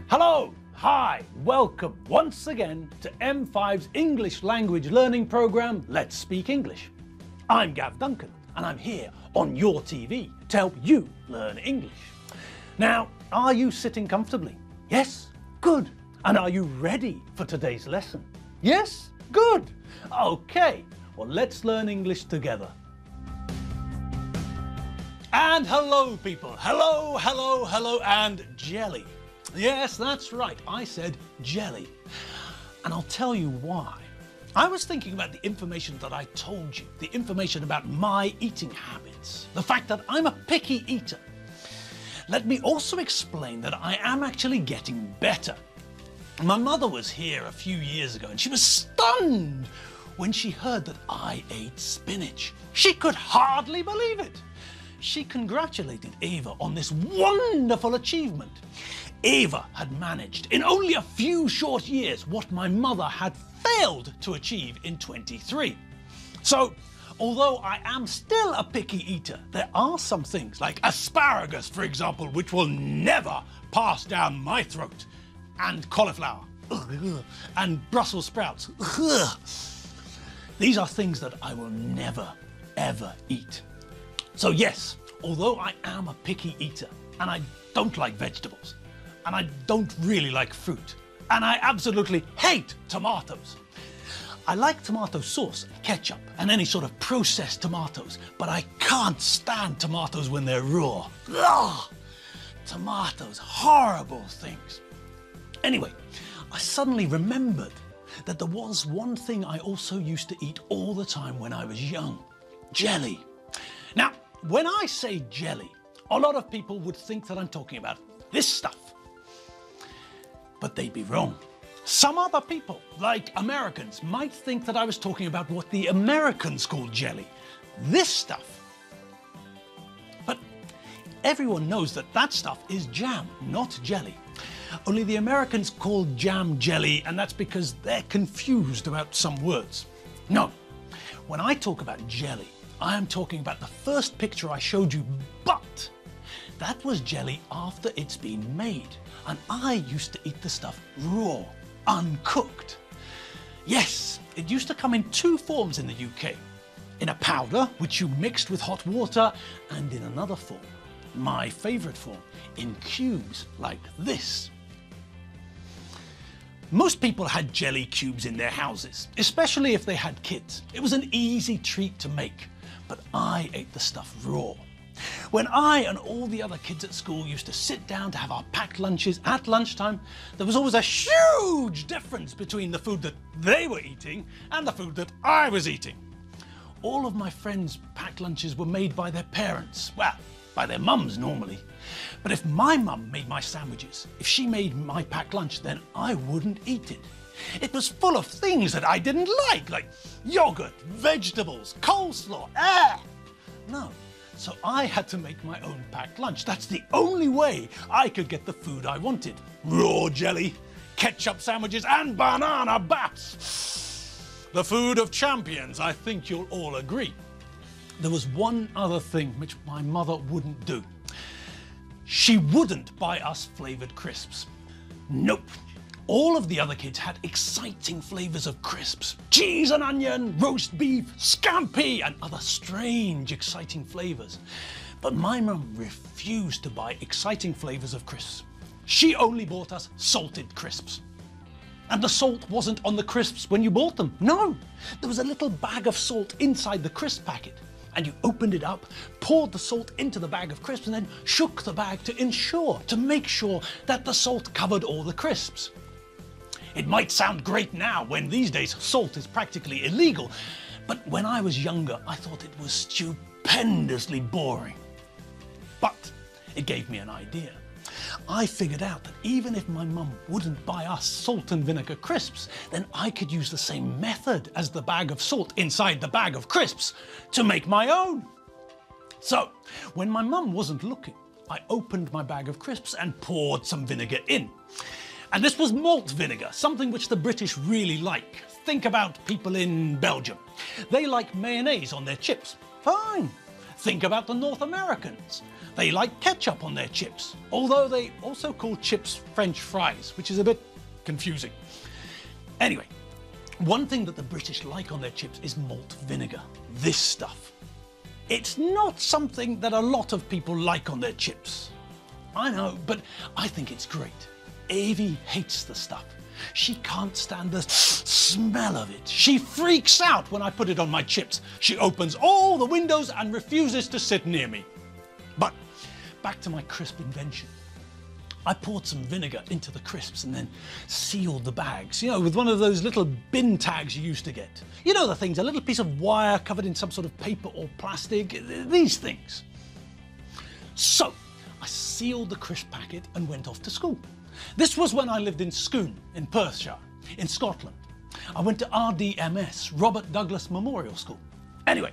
Hello, hi, welcome once again to M5's English language learning program, Let's Speak English. I'm Gav Duncan and I'm here on your TV to help you learn English. Now, are you sitting comfortably? Yes? Good. And are you ready for today's lesson? Yes? Good. Okay, well let's learn English together. And hello people, hello, hello, hello and jelly. Yes, that's right, I said jelly. And I'll tell you why. I was thinking about the information that I told you, the information about my eating habits, the fact that I'm a picky eater. Let me also explain that I am actually getting better. My mother was here a few years ago and she was stunned when she heard that I ate spinach. She could hardly believe it. She congratulated Eva on this wonderful achievement. Eva had managed in only a few short years what my mother had failed to achieve in 23. So, although I am still a picky eater, there are some things like asparagus, for example, which will never pass down my throat, and cauliflower, and Brussels sprouts. These are things that I will never, ever eat. So yes, although I am a picky eater, and I don't like vegetables, and I don't really like fruit, and I absolutely hate tomatoes. I like tomato sauce and ketchup and any sort of processed tomatoes, but I can't stand tomatoes when they're raw. Ugh! Tomatoes, horrible things. Anyway, I suddenly remembered that there was one thing I also used to eat all the time when I was young. Jelly. Now, when I say jelly, a lot of people would think that I'm talking about this stuff. But they'd be wrong. Some other people, like Americans, might think that I was talking about what the Americans call jelly. This stuff. But everyone knows that that stuff is jam, not jelly. Only the Americans call jam jelly, and that's because they're confused about some words. No, when I talk about jelly, I am talking about the first picture I showed you, but that was jelly after it's been made. And I used to eat the stuff raw, uncooked. Yes, it used to come in two forms in the UK. In a powder, which you mixed with hot water, and in another form, my favourite form, in cubes like this. Most people had jelly cubes in their houses, especially if they had kids. It was an easy treat to make, but I ate the stuff raw. When I and all the other kids at school used to sit down to have our packed lunches at lunchtime, there was always a huge difference between the food that they were eating and the food that I was eating. All of my friends' packed lunches were made by their parents, well, by their mums normally. But if my mum made my sandwiches, if she made my packed lunch, then I wouldn't eat it. It was full of things that I didn't like yogurt, vegetables, coleslaw, No. So I had to make my own packed lunch. That's the only way I could get the food I wanted. Raw jelly, ketchup sandwiches and banana bats. The food of champions, I think you'll all agree. There was one other thing which my mother wouldn't do. She wouldn't buy us flavoured crisps. Nope. All of the other kids had exciting flavours of crisps. Cheese and onion, roast beef, scampi, and other strange, exciting flavours. But my mum refused to buy exciting flavours of crisps. She only bought us salted crisps. And the salt wasn't on the crisps when you bought them. No, there was a little bag of salt inside the crisp packet. And you opened it up, poured the salt into the bag of crisps, and then shook the bag to make sure that the salt covered all the crisps. It might sound great now when these days salt is practically illegal, but when I was younger I thought it was stupendously boring. But it gave me an idea. I figured out that even if my mum wouldn't buy us salt and vinegar crisps, then I could use the same method as the bag of salt inside the bag of crisps to make my own. So when my mum wasn't looking, I opened my bag of crisps and poured some vinegar in. And this was malt vinegar, something which the British really like. Think about people in Belgium. They like mayonnaise on their chips. Fine. Think about the North Americans. They like ketchup on their chips, although they also call chips French fries, which is a bit confusing. Anyway, one thing that the British like on their chips is malt vinegar, this stuff. It's not something that a lot of people like on their chips. I know, but I think it's great. Evie hates the stuff. She can't stand the smell of it. She freaks out when I put it on my chips. She opens all the windows and refuses to sit near me. But back to my crisp invention. I poured some vinegar into the crisps and then sealed the bags, you know, with one of those little bin tags you used to get. You know the things, a little piece of wire covered in some sort of paper or plastic, these things. So, I sealed the crisp packet and went off to school. This was when I lived in Scone, in Perthshire, in Scotland. I went to RDMS, Robert Douglas Memorial School. Anyway,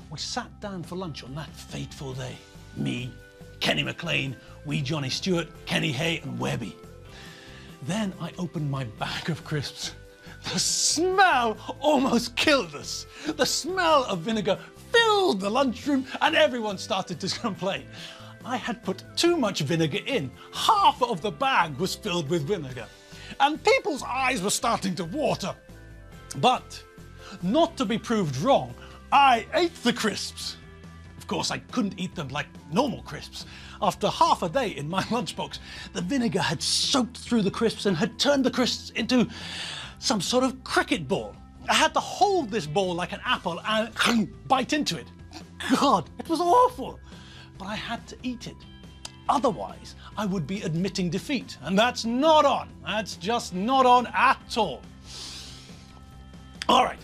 we sat down for lunch on that fateful day. Me, Kenny McLean, wee Johnny Stewart, Kenny Hay and Webby. Then I opened my bag of crisps. The smell almost killed us. The smell of vinegar filled the lunchroom and everyone started to complain. I had put too much vinegar in. Half of the bag was filled with vinegar. And people's eyes were starting to water. But, not to be proved wrong, I ate the crisps. Of course, I couldn't eat them like normal crisps. After half a day in my lunchbox, the vinegar had soaked through the crisps and had turned the crisps into some sort of cricket ball. I had to hold this ball like an apple and bite into it. God, it was awful. But I had to eat it. Otherwise, I would be admitting defeat. And that's not on. That's just not on at all. All right,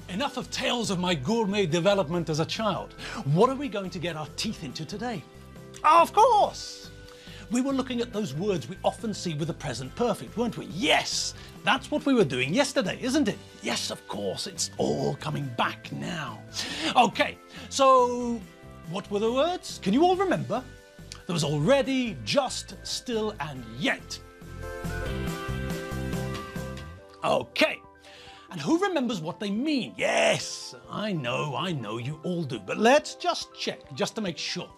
enough of tales of my gourmet development as a child. What are we going to get our teeth into today? Of course! We were looking at those words we often see with the present perfect, weren't we? Yes! That's what we were doing yesterday, isn't it? Yes, of course, it's all coming back now. Okay, so what were the words? Can you all remember? There was already, just, still, and yet. Okay, and who remembers what they mean? Yes, I know you all do, but let's just check, just to make sure.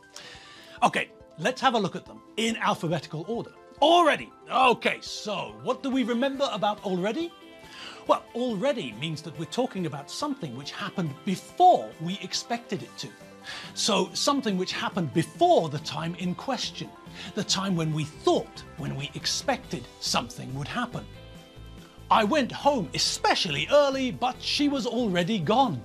Okay, let's have a look at them in alphabetical order. Already. Okay, so what do we remember about already? Well, already means that we're talking about something which happened before we expected it to. So something which happened before the time in question, the time when we thought, when we expected something would happen. I went home especially early, but she was already gone.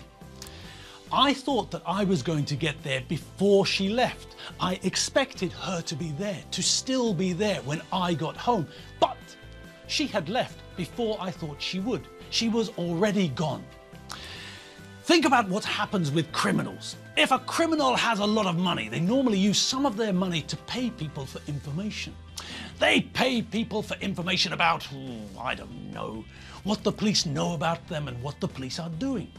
I thought that I was going to get there before she left. I expected her to be there, to still be there when I got home, but she had left before I thought she would. She was already gone. Think about what happens with criminals. If a criminal has a lot of money, they normally use some of their money to pay people for information. They pay people for information about, I don't know, what the police know about them and what the police are doing.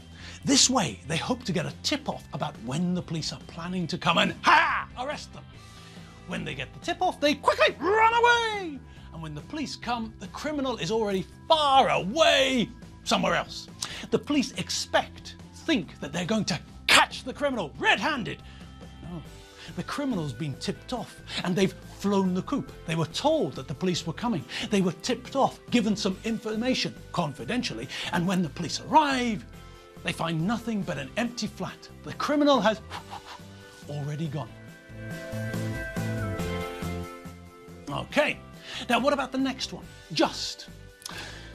This way, they hope to get a tip-off about when the police are planning to come and arrest them. When they get the tip-off, they quickly run away. And when the police come, the criminal is already far away somewhere else. The police think that they're going to catch the criminal red-handed. But no, the criminal's been tipped off and they've flown the coop. They were told that the police were coming. They were tipped off, given some information confidentially, and when the police arrive, they find nothing but an empty flat. The criminal has already gone. Okay, now what about the next one? Just.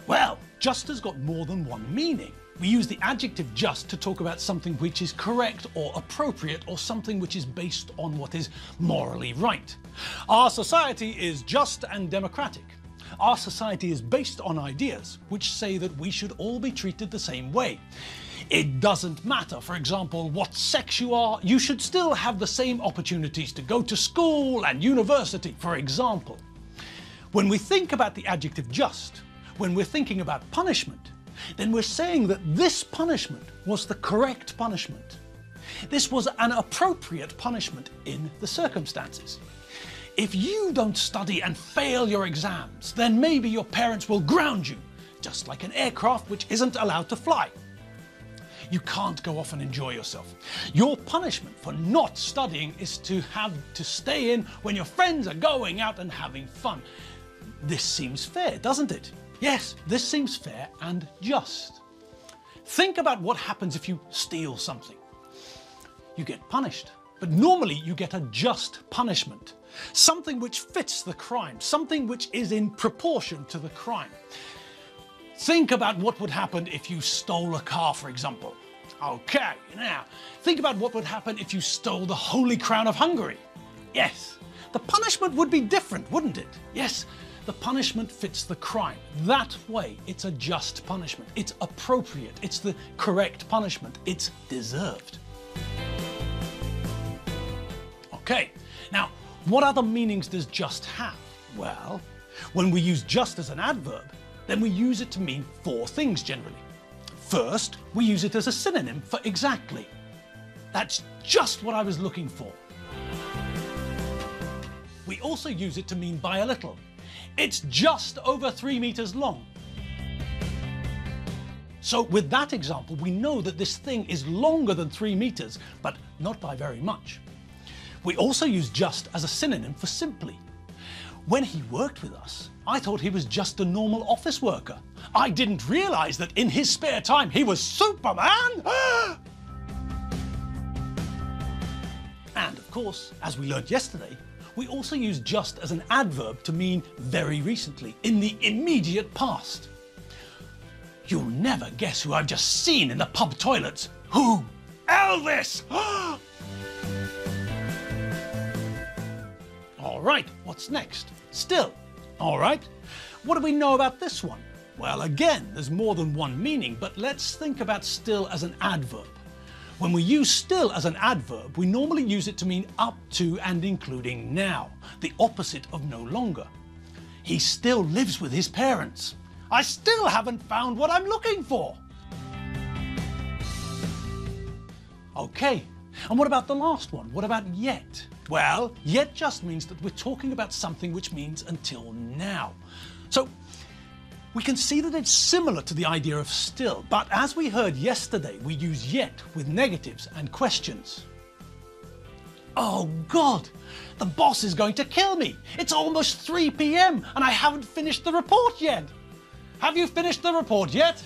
Well, just has got more than one meaning. We use the adjective just to talk about something which is correct or appropriate, or something which is based on what is morally right. Our society is just and democratic. Our society is based on ideas which say that we should all be treated the same way. It doesn't matter, for example, what sex you are, you should still have the same opportunities to go to school and university, for example. When we think about the adjective just, when we're thinking about punishment, then we're saying that this punishment was the correct punishment. This was an appropriate punishment in the circumstances. If you don't study and fail your exams, then maybe your parents will ground you, just like an aircraft which isn't allowed to fly. you can't go off and enjoy yourself. Your punishment for not studying is to have to stay in when your friends are going out and having fun. This seems fair, doesn't it? Yes, this seems fair and just. Think about what happens if you steal something. You get punished, but normally you get a just punishment. Something which fits the crime, something which is in proportion to the crime. Think about what would happen if you stole a car, for example. Okay, now, think about what would happen if you stole the Holy Crown of Hungary. Yes, the punishment would be different, wouldn't it? Yes, the punishment fits the crime. That way, it's a just punishment. It's appropriate. It's the correct punishment. It's deserved. Okay, now, what other meanings does just have? Well, when we use just as an adverb, then we use it to mean four things generally. First, we use it as a synonym for exactly. That's just what I was looking for. We also use it to mean by a little. It's just over 3 meters long. So with that example, we know that this thing is longer than 3 meters, but not by very much. We also use just as a synonym for simply. When he worked with us, I thought he was just a normal office worker. I didn't realize that in his spare time he was Superman! And of course, as we learned yesterday, we also use just as an adverb to mean very recently, in the immediate past. You'll never guess who I've just seen in the pub toilets. Who? Elvis! All right, what's next? Still. All right, what do we know about this one? Well, again, there's more than one meaning, but let's think about still as an adverb. When we use still as an adverb, we normally use it to mean up to and including now, the opposite of no longer. He still lives with his parents. I still haven't found what I'm looking for. Okay, and what about the last one? What about yet? Well, yet just means that we're talking about something which means until now. So we can see that it's similar to the idea of still, but as we heard yesterday, we use yet with negatives and questions. Oh God, the boss is going to kill me. It's almost 3 p.m. and I haven't finished the report yet. Have you finished the report yet?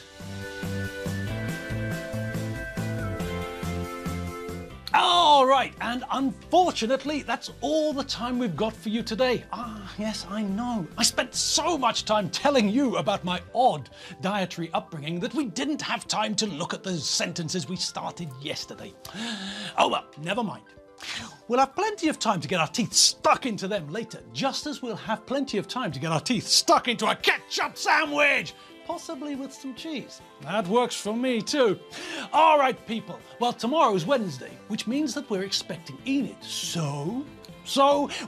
All right, and unfortunately, that's all the time we've got for you today. Yes, I know. I spent so much time telling you about my odd dietary upbringing that we didn't have time to look at those sentences we started yesterday. Oh well, never mind. We'll have plenty of time to get our teeth stuck into them later, just as we'll have plenty of time to get our teeth stuck into a ketchup sandwich. Possibly with some cheese. That works for me too. All right, people. Well, tomorrow's Wednesday, which means that we're expecting Enid. So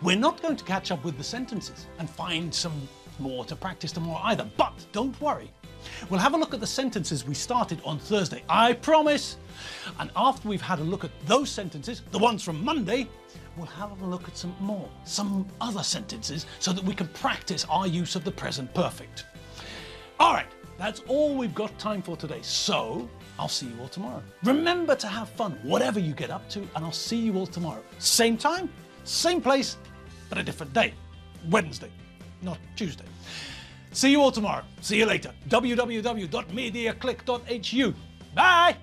we're not going to catch up with the sentences and find some more to practice tomorrow either. But don't worry. We'll have a look at the sentences we started on Thursday. I promise. And after we've had a look at those sentences, the ones from Monday, we'll have a look at some other sentences so that we can practice our use of the present perfect. All right, that's all we've got time for today, so I'll see you all tomorrow. Remember to have fun, whatever you get up to, and I'll see you all tomorrow. Same time, same place, but a different day. Wednesday, not Tuesday. See you all tomorrow. See you later. www.mediaclick.hu. Bye!